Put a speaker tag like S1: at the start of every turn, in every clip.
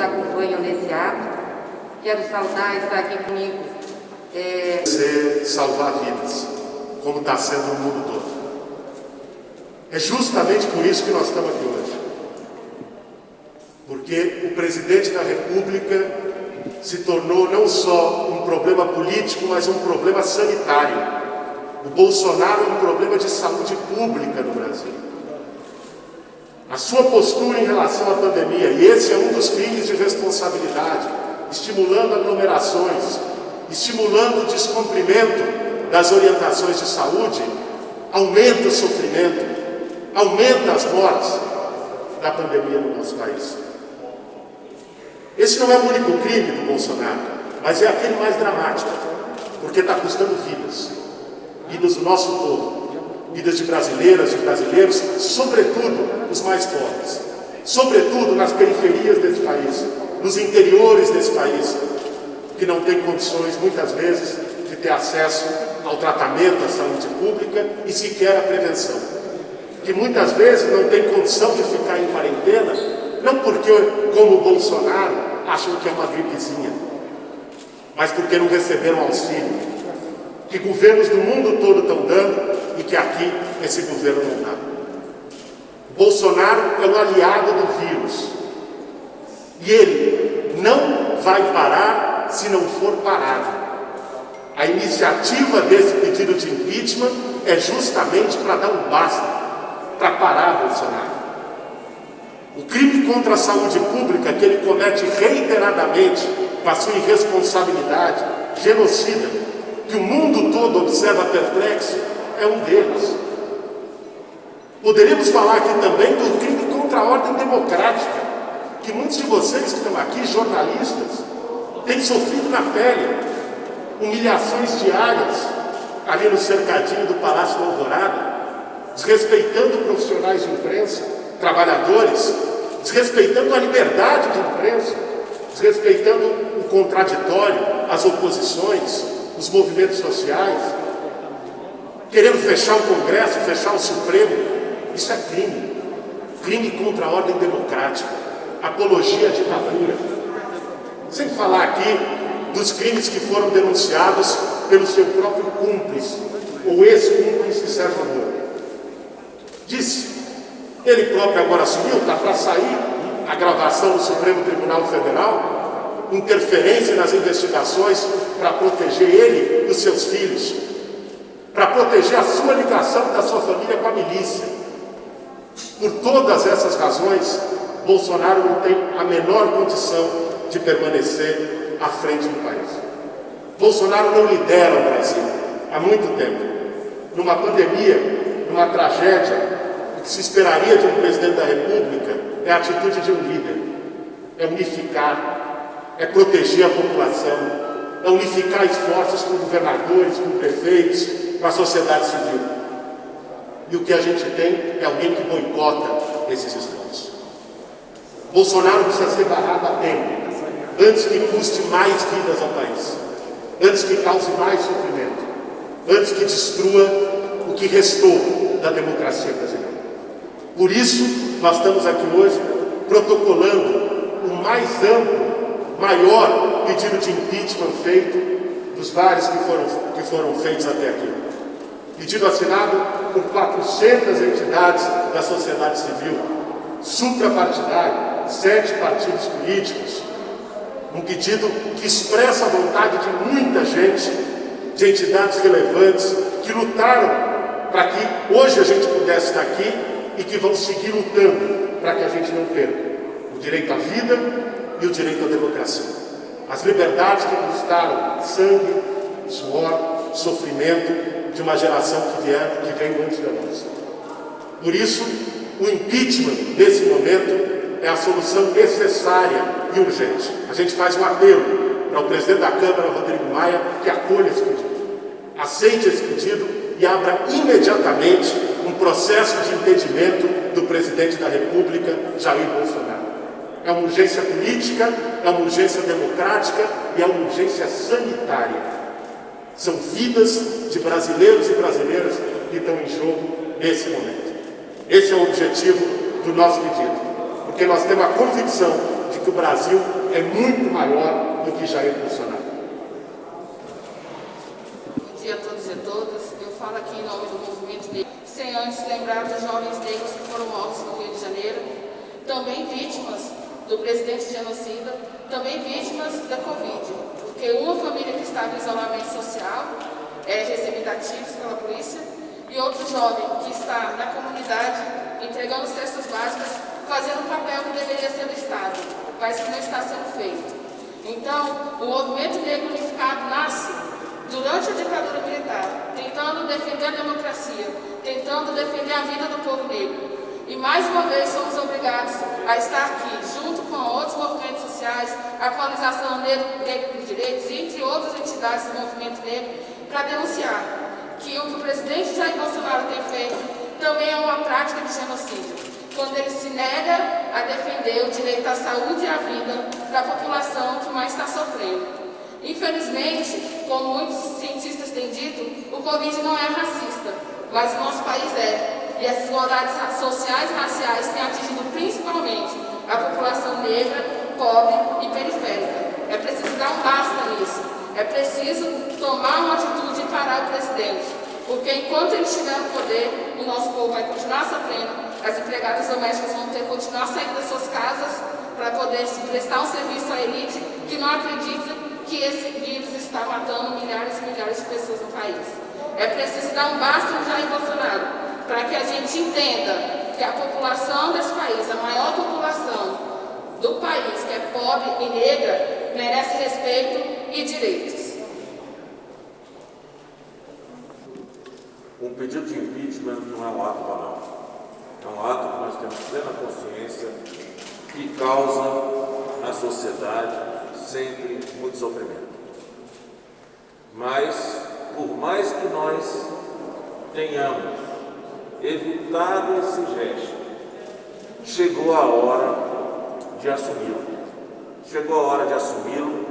S1: acompanham nesse ato. Quero saudar e estar aqui comigo.
S2: Você salvar vidas, como está sendo no mundo todo. É justamente por isso que nós estamos aqui hoje. Porque o presidente da República se tornou não só um problema político, mas um problema sanitário. O Bolsonaro é um problema de saúde pública no Brasil. A sua postura em relação à pandemia, e esse é um dos crimes de responsabilidade, estimulando aglomerações, estimulando o descumprimento das orientações de saúde, aumenta o sofrimento, aumenta as mortes da pandemia no nosso país. Esse não é o único crime do Bolsonaro, mas é aquele mais dramático, porque está custando vidas, vidas do nosso povo, vidas de brasileiras e brasileiros, sobretudo os mais pobres, sobretudo nas periferias desse país, nos interiores desse país, que não têm condições, muitas vezes, de ter acesso ao tratamento, à saúde pública e sequer à prevenção. Que muitas vezes não tem condição de ficar em quarentena, não porque, como o Bolsonaro, acham que é uma gripezinha, mas porque não receberam auxílio, que governos do mundo todo estão dando e que aqui esse governo não dá. O Bolsonaro é um aliado do vírus e ele não vai parar se não for parado. A iniciativa desse pedido de impeachment é justamente para dar um basta, para parar Bolsonaro. O crime contra a saúde pública que ele comete reiteradamente com a sua irresponsabilidade, genocida, que o mundo todo observa perplexo, é um deles. Poderíamos falar aqui também do crime contra a ordem democrática, que muitos de vocês que estão aqui, jornalistas, têm sofrido na pele, humilhações diárias, ali no cercadinho do Palácio da Alvorada, desrespeitando profissionais de imprensa, trabalhadores, desrespeitando a liberdade de imprensa, desrespeitando o contraditório, as oposições, os movimentos sociais, querendo fechar o Congresso, fechar o Supremo. Isso é crime. Crime contra a ordem democrática, apologia à ditadura. Sem falar aqui dos crimes que foram denunciados pelo seu próprio cúmplice, ou ex-cúmplice Sérgio Moro. Disse, ele próprio agora assumiu, está para sair a gravação do Supremo Tribunal Federal, interferência nas investigações para proteger ele e os seus filhos, para proteger a sua ligação da sua família com a milícia. Por todas essas razões, Bolsonaro não tem a menor condição de permanecer à frente do país. Bolsonaro não lidera o Brasil há muito tempo. Numa pandemia, numa tragédia, o que se esperaria de um presidente da República é a atitude de um líder. É unificar, é proteger a população, é unificar esforços com governadores, com prefeitos, com a sociedade civil. E o que a gente tem é alguém que boicota esses esforços. Bolsonaro precisa ser barrado a tempo, antes que custe mais vidas ao país, antes que cause mais sofrimento, antes que destrua o que restou da democracia brasileira. Por isso, nós estamos aqui hoje protocolando o mais amplo, maior pedido de impeachment feito dos vários que foram feitos até aqui. Pedido assinado por 400 entidades da sociedade civil, suprapartidário, 7 partidos políticos. Um pedido que expressa a vontade de muita gente, de entidades relevantes, que lutaram para que hoje a gente pudesse estar aqui e que vão seguir lutando para que a gente não perca o direito à vida e o direito à democracia. As liberdades que custaram sangue, suor, sofrimento de uma geração que vem antes da nossa. Por isso, o impeachment, nesse momento, é a solução necessária e urgente. A gente faz um apelo para o presidente da Câmara, Rodrigo Maia, que acolha esse pedido, aceite esse pedido e abra imediatamente um processo de impedimento do presidente da República, Jair Bolsonaro. É uma urgência política, é uma urgência democrática e é uma urgência sanitária. São vidas de brasileiros e brasileiras que estão em jogo nesse momento. Esse é o objetivo do nosso pedido, porque nós temos a convicção de que o Brasil é muito maior do que Jair Bolsonaro.
S3: Bom dia a todos e a todas. Eu falo aqui em nome do movimento negro, sem antes lembrar dos jovens negros que foram mortos no Rio de Janeiro, também vítimas do presidente genocida, também vítimas da Covid, porque uma família que estava em isolamento social é recebida a tiros pela polícia e outro jovem que está na comunidade entregando cestas básicas, fazendo um papel que deveria ser do Estado, mas que não está sendo feito. Então, o movimento negro unificado nasce durante a ditadura militar, tentando defender a democracia, tentando defender a vida do povo negro. E mais uma vez somos obrigados a estar aqui, junto com outros movimentos sociais, a Coalização Negro por Direitos, entre outras entidades do movimento negro, para denunciar que o que o presidente Jair Bolsonaro tem feito também é uma prática de genocídio, quando ele se nega a defender o direito à saúde e à vida da população que mais está sofrendo. Infelizmente, como muitos cientistas têm dito, o Covid não é racista, mas o nosso país é. E as desigualdades sociais e raciais têm atingido principalmente a população negra, pobre e periférica. É preciso dar um basta nisso. É preciso tomar uma atitude e parar o presidente. Porque enquanto ele estiver no poder, o nosso povo vai continuar sofrendo, as empregadas domésticas vão ter que continuar saindo das suas casas para poder se prestar um serviço à elite que não acredita que esse vírus está matando milhares e milhares de pessoas no país. É preciso dar um basta no Jair Bolsonaro, para que a gente entenda que a população desse país, a maior população do país, que é pobre e negra, merece respeito e direitos.
S4: Um pedido de impeachment não é um ato banal. É um ato que nós temos plena consciência que causa na sociedade sempre muito sofrimento. Mas, por mais que nós tenhamos evitado esse gesto, chegou a hora de assumi-lo. Chegou a hora de assumi-lo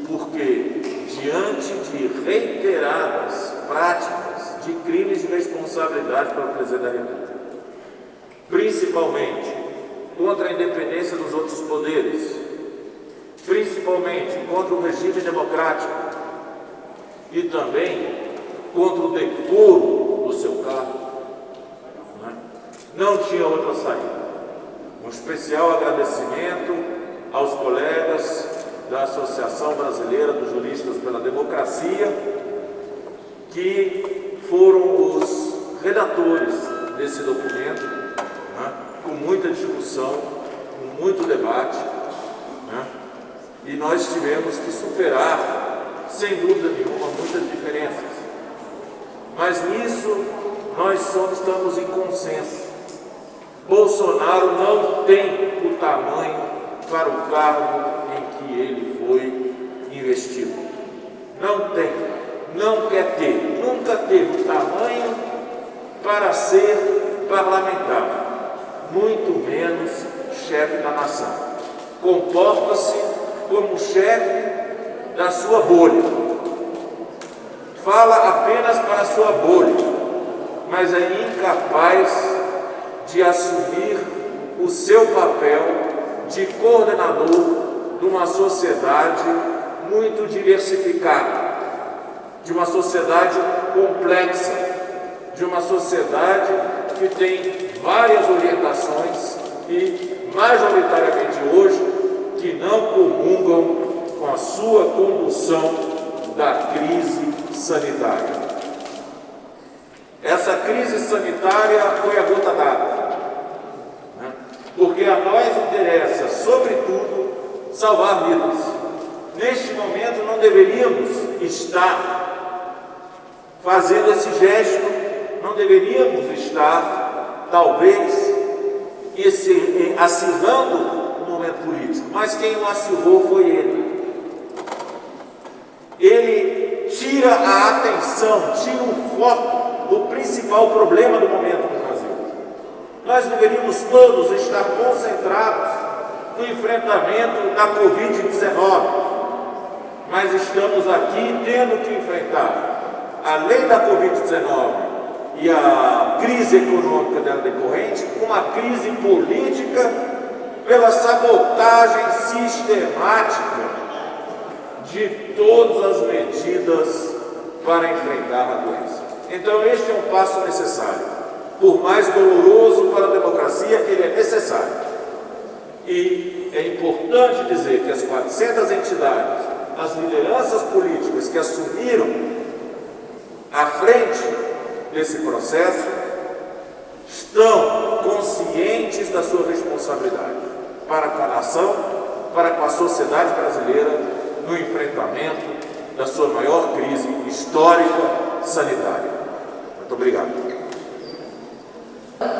S4: porque, diante de reiteradas práticas de crimes de responsabilidade pelo presidente da República, principalmente contra a independência dos outros poderes, principalmente contra o regime democrático e também contra o decoro do seu cargo, não tinha outra saída. Um especial agradecimento aos colegas da Associação Brasileira dos Juristas pela Democracia, que foram os redatores desse documento, com muita discussão, com muito debate, e nós tivemos que superar, sem dúvida nenhuma, muitas diferenças. Mas nisso nós estamos em consenso. Bolsonaro não tem o tamanho para o cargo em que ele foi investido. Não tem, não quer ter, nunca teve o tamanho para ser parlamentar, muito menos chefe da nação. Comporta-se como chefe da sua bolha. Fala apenas para a sua bolha, mas é incapaz de assumir o seu papel de coordenador de uma sociedade muito diversificada, de uma sociedade complexa, de uma sociedade que tem várias orientações e, majoritariamente hoje, que não comungam com a sua condução da crise sanitária. Essa crise sanitária foi a gota d'água, porque a nós interessa, sobretudo, salvar vidas. Neste momento não deveríamos estar fazendo esse gesto, não deveríamos estar, talvez, acirrando o momento político, mas quem o acirrou foi ele. Ele tira a atenção, tira o foco do principal problema do momento no Brasil. Nós deveríamos todos estar concentrados no enfrentamento da Covid-19, mas estamos aqui tendo que enfrentar, além da Covid-19 e a crise econômica dela decorrente, uma crise política pela sabotagem sistemática de todas as medidas para enfrentar a doença. Então este é um passo necessário. Por mais doloroso para a democracia, ele é necessário. E é importante dizer que as 400 entidades, as lideranças políticas que assumiram à frente desse processo, estão conscientes da sua responsabilidade para com a nação, para com a sociedade brasileira, no enfrentamento da sua maior crise histórica sanitária. Muito obrigado.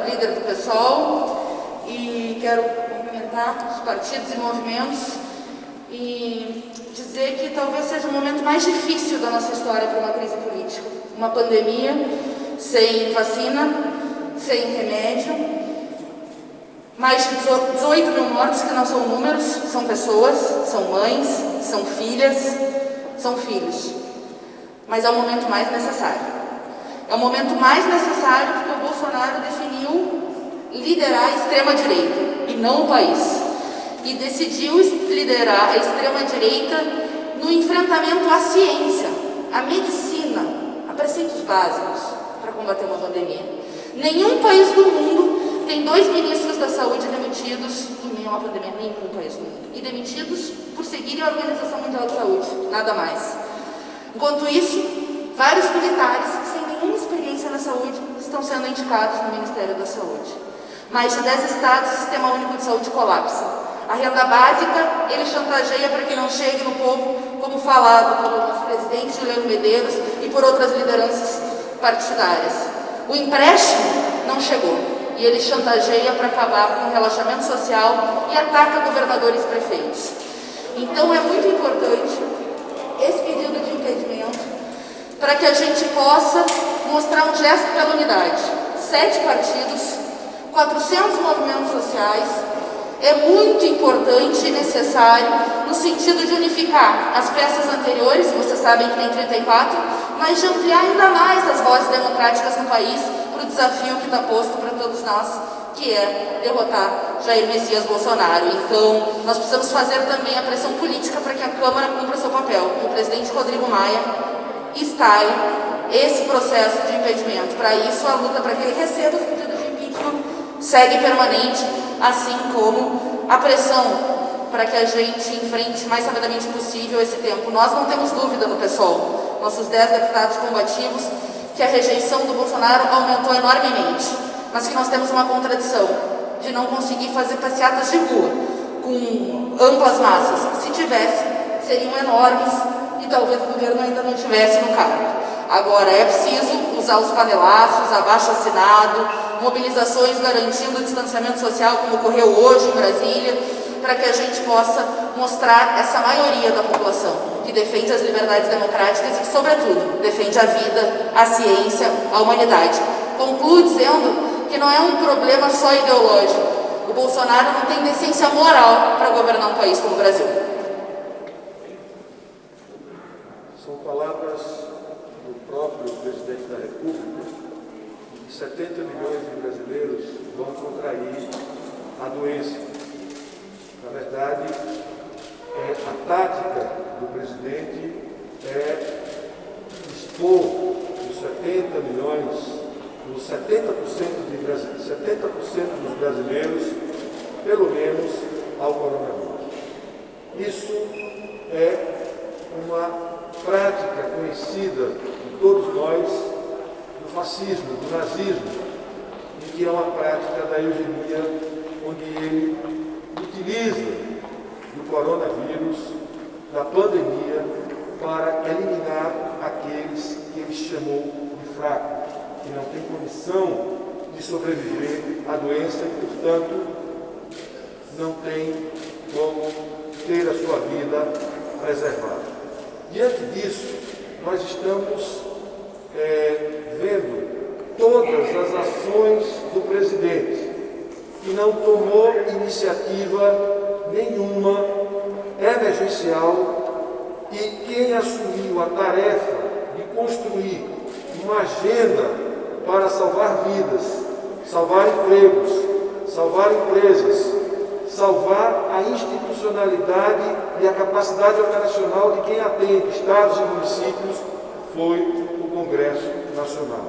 S3: Líder do PSOL, e quero cumprimentar os partidos e movimentos e dizer que talvez seja o momento mais difícil da nossa história para uma crise política. Uma pandemia sem vacina, sem remédio, mais de 18 mil mortes, que não são números, são pessoas, são mães, são filhas, são filhos. Mas é o momento mais necessário. É o momento mais necessário porque o Bolsonaro definiu liderar a extrema-direita e não o país. E decidiu liderar a extrema-direita no enfrentamento à ciência, à medicina, a preceitos básicos para combater uma pandemia. Nenhum país do mundo tem 2 ministros da saúde demitidos em meio a uma pandemia. Nenhum país do mundo. E demitidos por seguirem a Organização Mundial de Saúde, nada mais. Enquanto isso, vários militares sem nenhuma experiência na saúde estão sendo indicados no Ministério da Saúde. Mais de 10 estados, o Sistema Único de Saúde colapsa. A renda básica, ele chantageia para que não chegue no povo, como falado pelo nosso presidente Juliano Medeiros e por outras lideranças partidárias. O empréstimo não chegou e ele chantageia para acabar com o relaxamento social e ataca governadores e prefeitos. Então é muito importante esse pedido de impedimento para que a gente possa mostrar um gesto pela unidade. 7 partidos, 400 movimentos sociais. É muito importante e necessário no sentido de unificar as peças anteriores, vocês sabem que tem 34, mas de ampliar ainda mais as vozes democráticas no país para o desafio que está posto para todos nós, que é derrotar Jair Messias Bolsonaro. Então, nós precisamos fazer também a pressão política para que a Câmara cumpra seu papel, que o presidente Rodrigo Maia instale esse processo de impedimento. Para isso, a luta para que ele receba os pedidos de impeachment segue permanente, assim como a pressão para que a gente enfrente o mais rapidamente possível esse tempo. Nós não temos dúvida no PSOL, nossos 10 deputados combativos, que a rejeição do Bolsonaro aumentou enormemente, mas que nós temos uma contradição de não conseguir fazer passeatas de rua com amplas massas. Se tivesse, seriam enormes e talvez o governo ainda não tivesse no cargo. Agora, é preciso usar os panelaços, abaixo-assinado, mobilizações garantindo o distanciamento social, como ocorreu hoje em Brasília, para que a gente possa mostrar essa maioria da população que defende as liberdades democráticas e, sobretudo, defende a vida, a ciência, a humanidade. Concluo dizendo que não é um problema só ideológico. O Bolsonaro não tem decência moral para governar um país como o Brasil.
S5: São palavras do próprio presidente da República, que 70 milhões de brasileiros vão contrair a doença. Na verdade, a tática do presidente é expor os 70 milhões, os 70% dos brasileiros, pelo menos, ao coronavírus. Isso é uma prática conhecida de todos nós do fascismo, do nazismo, e que é uma prática da eugenia, onde ele utiliza do coronavírus, da pandemia, para eliminar aqueles que ele chamou de fracos, que não têm condição de sobreviver à doença e, portanto, não tem como ter a sua vida preservada. Diante disso, nós estamos vendo todas as ações do presidente, que não tomou iniciativa nenhuma emergencial, e quem assumiu a tarefa de construir uma agenda para salvar vidas, salvar empregos, salvar empresas, salvar a institucionalidade e a capacidade operacional de quem atende estados e municípios foi o Congresso Nacional.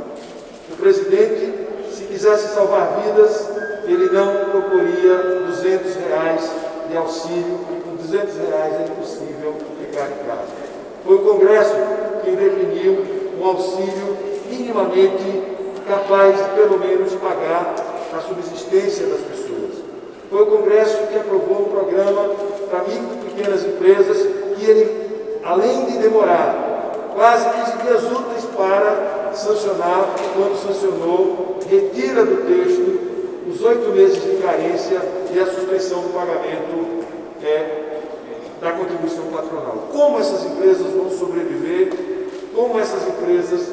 S5: O presidente, se quisesse salvar vidas, ele não proporia R$200 de auxílio, e com R$200 é impossível ficar em casa. Foi o Congresso quem definiu um auxílio minimamente capaz de, pelo menos, pagar a subsistência das pessoas. Foi o Congresso que aprovou um programa para micro e pequenas empresas que ele, além de demorar quase 15 dias úteis para sancionar, quando sancionou, retira do texto os 8 meses de carência e a suspensão do pagamento da contribuição patronal. Como essas empresas vão sobreviver? Como essas empresas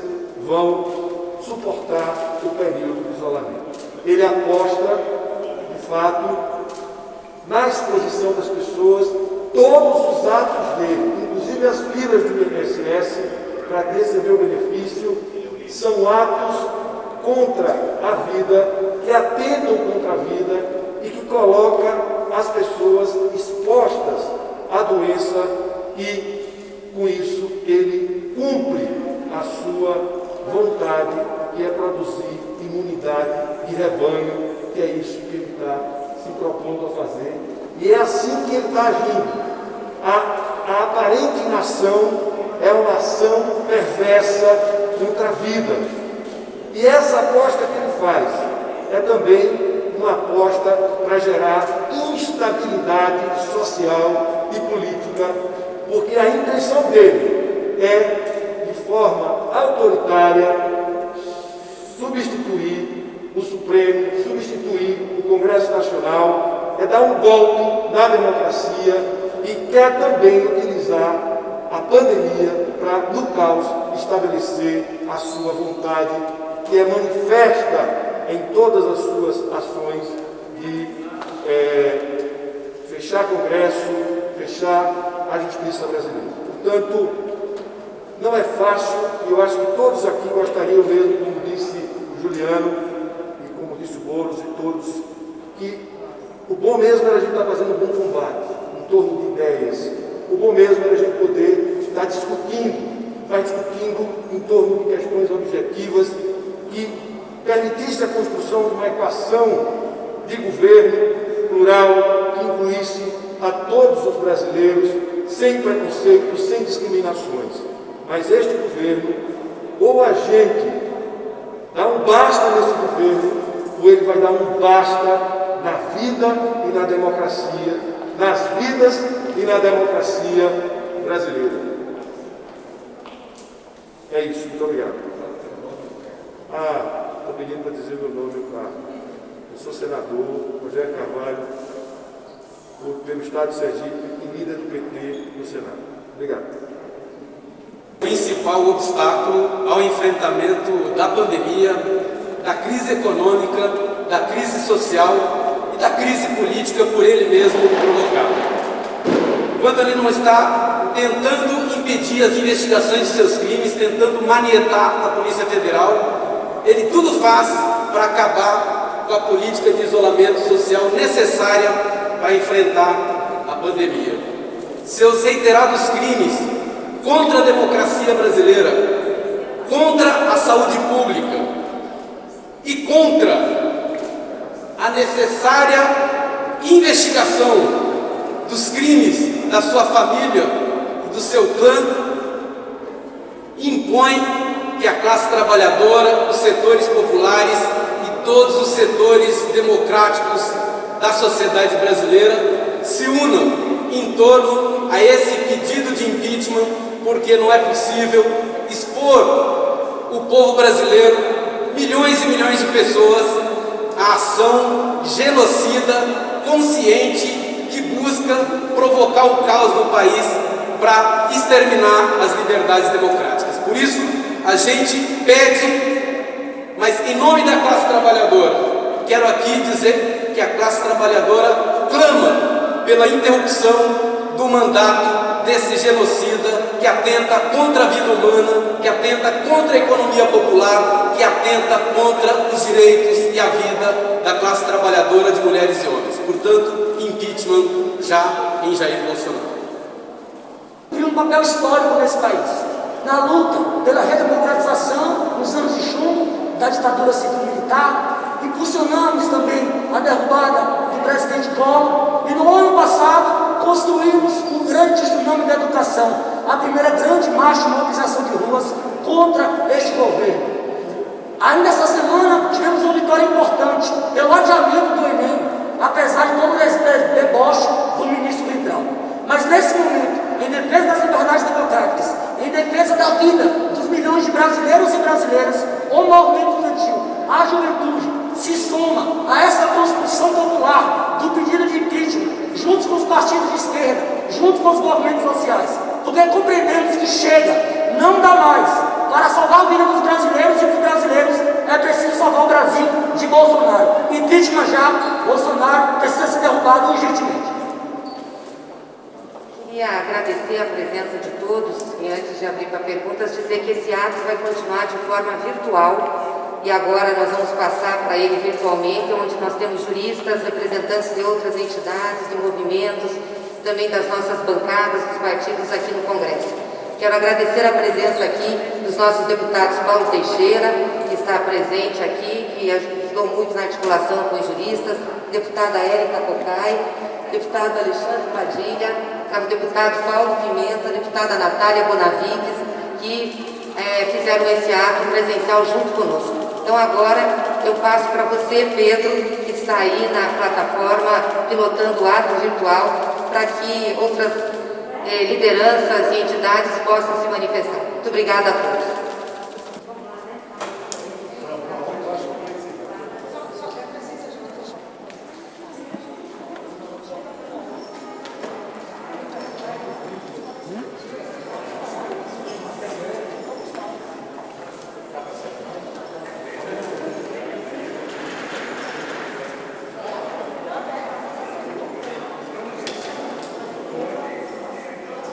S5: vão suportar o período de isolamento? Ele aposta, de fato, na exposição das pessoas, todos os atos dele, inclusive as filas do INSS, para receber o benefício, são atos contra a vida, que atentam contra a vida e que colocam as pessoas expostas à doença e, com isso, ele cumpre a sua vontade, que é produzir imunidade de rebanho, que é isso que ele está se propondo a fazer. E é assim que ele está agindo. A aparente nação é uma ação perversa contra a vida. E essa aposta que ele faz é também uma aposta para gerar instabilidade social e política, porque a intenção dele é, de forma autoritária, substituir o Supremo, substituir o Congresso Nacional, é dar um golpe na democracia e quer também utilizar a pandemia para, no caos, estabelecer a sua vontade, que é manifesta em todas as suas ações de fechar Congresso, fechar a justiça brasileira. Portanto, não é fácil, e eu acho que todos aqui gostariam mesmo, como disse o Juliano, e como disse o Boulos e todos, que o bom mesmo era a gente estar fazendo um bom combate em torno de ideias. O bom mesmo era a gente poder estar discutindo em torno de questões objetivas que permitisse a construção de uma equação de governo plural que incluísse a todos os brasileiros, sem preconceitos, sem discriminações. Mas este governo, ou a gente dá um basta nesse governo, ou ele vai dar um basta na vida e na democracia, nas vidas e na democracia brasileira. É isso, muito obrigado. Estou pedindo para dizer meu nome, eu sou senador Rogério Carvalho, pelo Estado de Sergipe e líder do PT no Senado. Obrigado.
S6: O principal obstáculo ao enfrentamento da pandemia, da crise econômica, da crise social e da crise política por ele mesmo provocada. Quando ele não está tentando impedir as investigações de seus crimes, tentando manietar a Polícia Federal, ele tudo faz para acabar com a política de isolamento social necessária para enfrentar a pandemia. Seus reiterados crimes contra a democracia brasileira, contra a saúde pública e contra a necessária investigação dos crimes da sua família e do seu clã, impõe que a classe trabalhadora, os setores populares e todos os setores democráticos da sociedade brasileira se unam em torno a esse pedido de impeachment, porque não é possível expor o povo brasileiro, milhões e milhões de pessoas, à ação genocida, consciente, que busca provocar o caos no país para exterminar as liberdades democráticas. Por isso, a gente pede, mas em nome da classe trabalhadora, quero aqui dizer que a classe trabalhadora clama pela interrupção do mandato desse genocida que atenta contra a vida humana, que atenta contra a economia popular, que atenta contra os direitos e a vida da classe trabalhadora de mulheres e homens. Portanto, impeachment já em Jair Bolsonaro.
S7: Tem um papel histórico nesse país, na luta pela redemocratização nos anos de chumbo da ditadura civil-militar. Impulsionamos também a derrubada do presidente Collor e no ano passado construímos um grande tsunami da educação, a primeira grande marcha de mobilização de ruas contra este governo. Ainda essa semana tivemos uma vitória importante pelo adiamento do Enem, apesar de todo esse deboche do ministro Ventral. Mas nesse momento, em defesa das liberdades democráticas, em defesa da vida dos milhões de brasileiros e brasileiras, o movimento estudantil, a juventude, se soma a essa construção popular do pedido de impeachment, junto com os partidos de esquerda, junto com os movimentos sociais, porque compreendemos que chega, não dá mais. Para salvar a vida dos brasileiros e dos brasileiros, é preciso salvar o Brasil de Bolsonaro. Impeachment já, Bolsonaro precisa ser derrubado urgentemente.
S1: Queria agradecer a presença de todos e, antes de abrir para perguntas, dizer que esse ato vai continuar de forma virtual e agora nós vamos passar para ele virtualmente, onde nós temos juristas, representantes de outras entidades, de movimentos, também das nossas bancadas, dos partidos aqui no Congresso. Quero agradecer a presença aqui dos nossos deputados Paulo Teixeira, que está presente aqui, que ajudou muito na articulação com os juristas, deputada Érica Cocai, deputado Alexandre Padilha, o deputado Paulo Pimenta, deputada Natália Bonavides, que fizeram esse ato presencial junto conosco. Então agora eu passo para você, Pedro, que está aí na plataforma pilotando o ato virtual, para que outras lideranças e entidades possam se manifestar. Muito obrigada a todos.